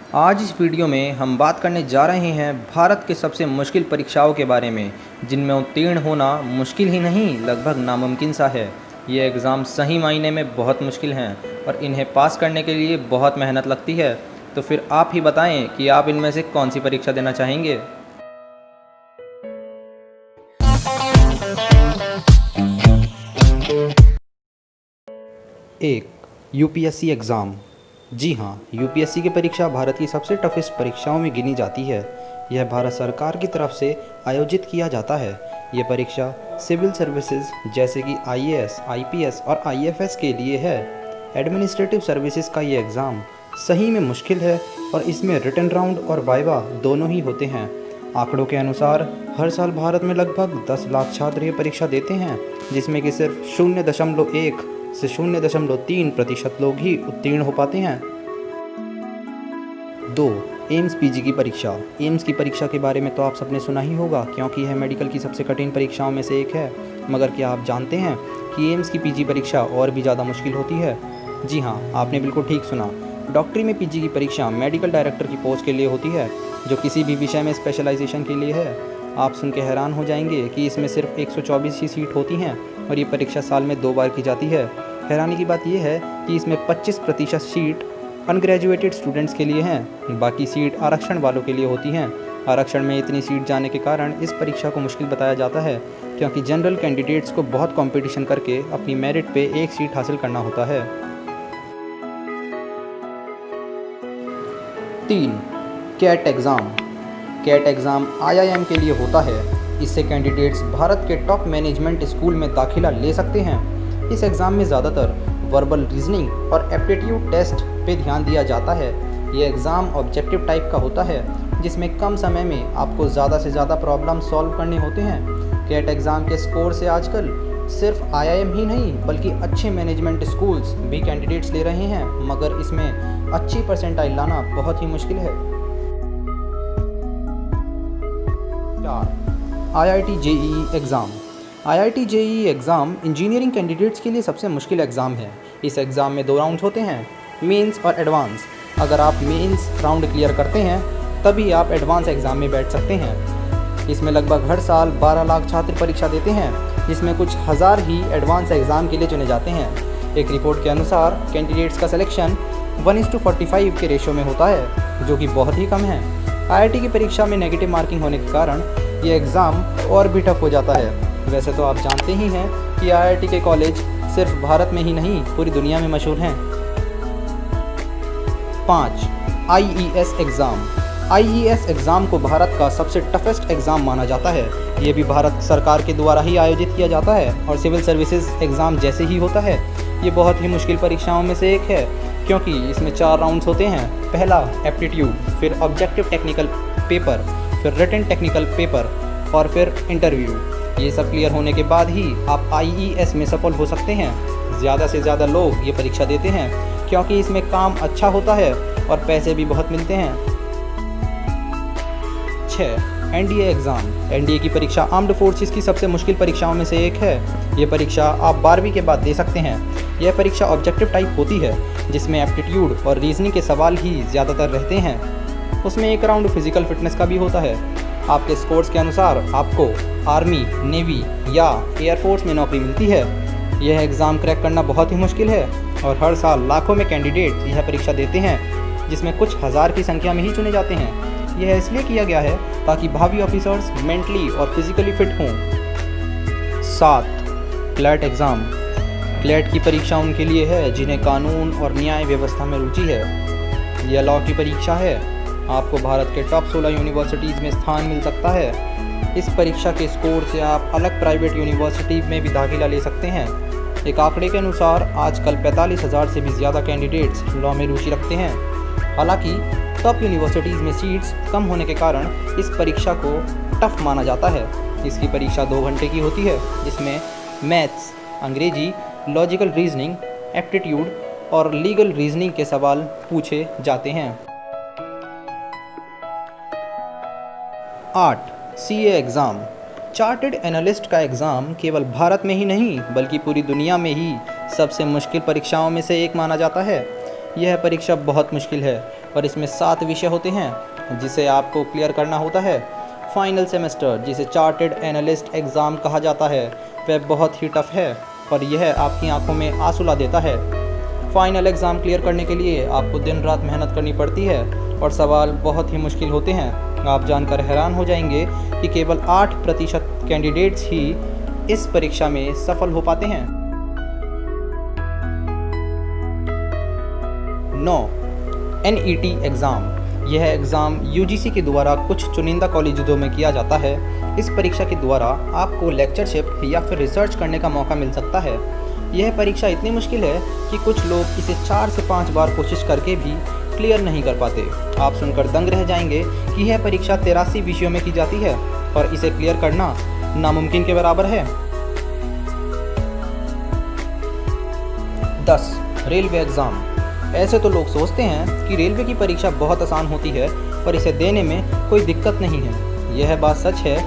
आज इस वीडियो में हम बात करने जा रहे हैं भारत के सबसे मुश्किल परीक्षाओं के बारे में, जिनमें उत्तीर्ण होना मुश्किल ही नहीं लगभग नामुमकिन सा है। ये एग्ज़ाम सही मायने में बहुत मुश्किल हैं और इन्हें पास करने के लिए बहुत मेहनत लगती है। तो फिर आप ही बताएं कि आप इनमें से कौन सी परीक्षा देना चाहेंगे। एक, यूपीएससी एग्ज़ाम। जी हाँ, यूपीएससी की परीक्षा भारत की सबसे टफेस्ट परीक्षाओं में गिनी जाती है। यह भारत सरकार की तरफ से आयोजित किया जाता है। यह परीक्षा सिविल सर्विसेज जैसे कि आईएएस, आईपीएस और आईएफएस के लिए है। एडमिनिस्ट्रेटिव सर्विसेज का ये एग्ज़ाम सही में मुश्किल है और इसमें रिटन राउंड और वाइवा दोनों ही होते हैं। आंकड़ों के अनुसार हर साल भारत में लगभग 10 लाख छात्र ये परीक्षा देते हैं, जिसमें कि सिर्फ 0.1 से 0.3% लोग ही उत्तीर्ण हो पाते हैं। 2. एम्स पीजी की परीक्षा। एम्स की परीक्षा के बारे में तो आप सबने सुना ही होगा, क्योंकि यह मेडिकल की सबसे कठिन परीक्षाओं में से एक है। मगर क्या आप जानते हैं कि एम्स की पीजी परीक्षा और भी ज़्यादा मुश्किल होती है? जी हाँ, आपने बिल्कुल ठीक सुना। डॉक्टरी में पीजी की परीक्षा मेडिकल डायरेक्टर की पोस्ट के लिए होती है, जो किसी भी विषय में स्पेशलाइजेशन के लिए है। आप सुन के हैरान हो जाएंगे कि इसमें सिर्फ 124 ही सीट होती हैं और ये परीक्षा साल में 2 बार की जाती है। हैरानी की बात यह है कि इसमें 25% सीट अनग्रेजुएटेड स्टूडेंट्स के लिए हैं, बाकी सीट आरक्षण वालों के लिए होती हैं। आरक्षण में इतनी सीट जाने के कारण इस परीक्षा को मुश्किल बताया जाता है, क्योंकि जनरल कैंडिडेट्स को बहुत कंपटीशन करके अपनी मेरिट पे एक सीट हासिल करना होता है। 3. CAT exam. CAT exam IIM के लिए होता है। इससे कैंडिडेट्स भारत के टॉप मैनेजमेंट स्कूल में दाखिला ले सकते हैं। इस एग्ज़ाम में ज़्यादातर वर्बल रीजनिंग और एप्टीट्यूड टेस्ट पे ध्यान दिया जाता है। ये एग्ज़ाम ऑब्जेक्टिव टाइप का होता है, जिसमें कम समय में आपको ज़्यादा से ज़्यादा प्रॉब्लम सॉल्व करने होते हैं। कैट एग्ज़ाम के स्कोर से आजकल सिर्फ आईआईएम ही नहीं बल्कि अच्छे मैनेजमेंट स्कूल्स भी कैंडिडेट्स ले रहे हैं, मगर इसमें अच्छी परसेंटाइल लाना बहुत ही मुश्किल है। 4. IIT JEE exam. IIT JEE exam engineering candidates के लिए सबसे मुश्किल एग्ज़ाम है। इस एग्ज़ाम में 2 राउंड होते हैं, मेंस और एडवांस। अगर आप मेंस राउंड क्लियर करते हैं तभी आप एडवांस एग्ज़ाम में बैठ सकते हैं। इसमें लगभग हर साल 12 लाख छात्र परीक्षा देते हैं, जिसमें कुछ हज़ार ही एडवांस एग्ज़ाम के लिए चुने जाते हैं। एक रिपोर्ट के अनुसार कैंडिडेट्स का सिलेक्शन 1:45 के रेशो में होता है, जो कि बहुत ही कम है। आईआईटी की परीक्षा में नेगेटिव मार्किंग होने के कारण ये एग्ज़ाम और भी टफ हो जाता है। वैसे तो आप जानते ही हैं कि आईआईटी के कॉलेज सिर्फ भारत में ही नहीं पूरी दुनिया में मशहूर हैं। 5. IES exam. आईईएस एग्ज़ाम को भारत का सबसे टफेस्ट एग्ज़ाम माना जाता है। ये भी भारत सरकार के द्वारा ही आयोजित किया जाता है और सिविल सर्विसेज एग्ज़ाम जैसे ही होता है। ये बहुत ही मुश्किल परीक्षाओं में से एक है, क्योंकि इसमें 4 राउंड्स होते हैं। पहला एप्टीट्यूड, फिर ऑब्जेक्टिव टेक्निकल पेपर, फिर रिटन टेक्निकल पेपर और फिर इंटरव्यू। ये सब क्लियर होने के बाद ही आप आईईएस में सफल हो सकते हैं। ज़्यादा से ज़्यादा लोग ये परीक्षा देते हैं, क्योंकि इसमें काम अच्छा होता है और पैसे भी बहुत मिलते हैं। 6. NDA exam. एनडीए की परीक्षा आर्म्ड फोर्सेस की सबसे मुश्किल परीक्षाओं में से एक है। ये परीक्षा आप 12वीं के बाद दे सकते हैं। यह परीक्षा ऑब्जेक्टिव टाइप होती है, जिसमें एप्टीट्यूड और रीजनिंग के सवाल ही ज़्यादातर रहते हैं। उसमें एक राउंड फिजिकल फिटनेस का भी होता है। आपके स्कोर्स के अनुसार आपको आर्मी, नेवी या एयरफोर्स में नौकरी मिलती है। यह एग्ज़ाम क्रैक करना बहुत ही मुश्किल है और हर साल लाखों में कैंडिडेट यह परीक्षा देते हैं, जिसमें कुछ हज़ार की संख्या में ही चुने जाते हैं। यह इसलिए किया गया है ताकि भावी ऑफिसर्स मेंटली और फिजिकली फिट हों। 7. CLAT exam. क्लैट की परीक्षा उनके लिए है जिन्हें कानून और न्याय व्यवस्था में रुचि है। यह लॉ की परीक्षा है। आपको भारत के टॉप 16 यूनिवर्सिटीज़ में स्थान मिल सकता है। इस परीक्षा के स्कोर से आप अलग प्राइवेट यूनिवर्सिटी में भी दाखिला ले सकते हैं। एक आंकड़े के अनुसार आजकल 45,000 से भी ज़्यादा कैंडिडेट्स लॉ में रुचि रखते हैं। हालांकि टॉप यूनिवर्सिटीज़ में सीट्स कम होने के कारण इस परीक्षा को टफ माना जाता है। इसकी परीक्षा 2 घंटे की होती है, जिसमें मैथ्स, अंग्रेजी, लॉजिकल रीजनिंग, एप्टीट्यूड और लीगल रीजनिंग के सवाल पूछे जाते हैं। 8. CA exam. चार्टर्ड एनालिस्ट का एग्ज़ाम केवल भारत में ही नहीं बल्कि पूरी दुनिया में ही सबसे मुश्किल परीक्षाओं में से एक माना जाता है। यह परीक्षा बहुत मुश्किल है और इसमें 7 विषय होते हैं जिसे आपको क्लियर करना होता है। फाइनल सेमेस्टर, जिसे चार्टेड एनालिस्ट एग्ज़ाम कहा जाता है, वह बहुत ही टफ़ है और यह आपकी आंखों में आंसू ला देता है। फाइनल एग्ज़ाम क्लियर करने के लिए आपको दिन रात मेहनत करनी पड़ती है और सवाल बहुत ही मुश्किल होते हैं। आप जानकर हैरान हो जाएंगे कि केवल 8% कैंडिडेट्स ही इस परीक्षा में सफल हो पाते हैं। 9. NET exam. यह एग्ज़ाम UGC के द्वारा कुछ चुनिंदा कॉलेजों में किया जाता है। इस परीक्षा के द्वारा आपको लेक्चरशिप या फिर रिसर्च करने का मौका मिल सकता है। यह परीक्षा इतनी मुश्किल है कि कुछ लोग इसे 4 से 5 बार कोशिश करके भी क्लियर नहीं कर पाते। आप सुनकर दंग रह जाएंगे कि यह परीक्षा 83 विषयों में की जाती है और इसे क्लियर करना नामुमकिन के बराबर है। 10. Railway exam. ऐसे तो लोग सोचते हैं कि रेलवे की परीक्षा बहुत आसान होती है और इसे देने में कोई दिक्कत नहीं है। यह बात सच है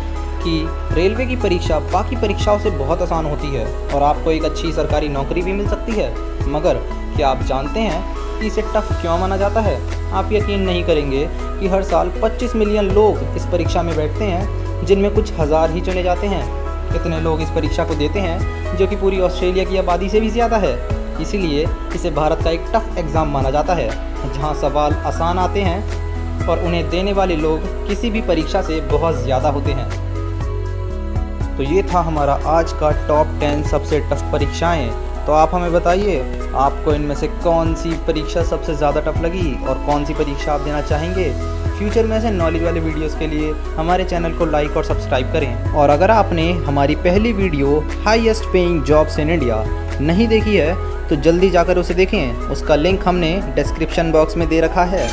कि रेलवे की परीक्षा बाकी परीक्षाओं से बहुत आसान होती है और आपको एक अच्छी सरकारी नौकरी भी मिल सकती है। मगर क्या आप जानते हैं कि इसे टफ क्यों माना जाता है? आप यकीन नहीं करेंगे कि हर साल 25 मिलियन लोग इस परीक्षा में बैठते हैं, जिनमें कुछ हज़ार ही चुने जाते हैं। इतने लोग इस परीक्षा को देते हैं, जो कि पूरी ऑस्ट्रेलिया की आबादी से भी ज़्यादा है। इसीलिए इसे भारत का एक टफ एग्ज़ाम माना जाता है, जहां सवाल आसान आते हैं और उन्हें देने वाले लोग किसी भी परीक्षा से बहुत ज़्यादा होते हैं। तो ये था हमारा आज का टॉप 10 सबसे टफ परीक्षाएं। तो आप हमें बताइए, आपको इनमें से कौन सी परीक्षा सबसे ज़्यादा टफ लगी और कौन सी परीक्षा आप देना चाहेंगे। फ्यूचर में ऐसे नॉलेज वाले वीडियोस के लिए हमारे चैनल को लाइक और सब्सक्राइब करें। और अगर आपने हमारी पहली video highest paying jobs in India नहीं देखी है तो जल्दी जाकर उसे देखें। उसका लिंक हमने डिस्क्रिप्शन बॉक्स में दे रखा है।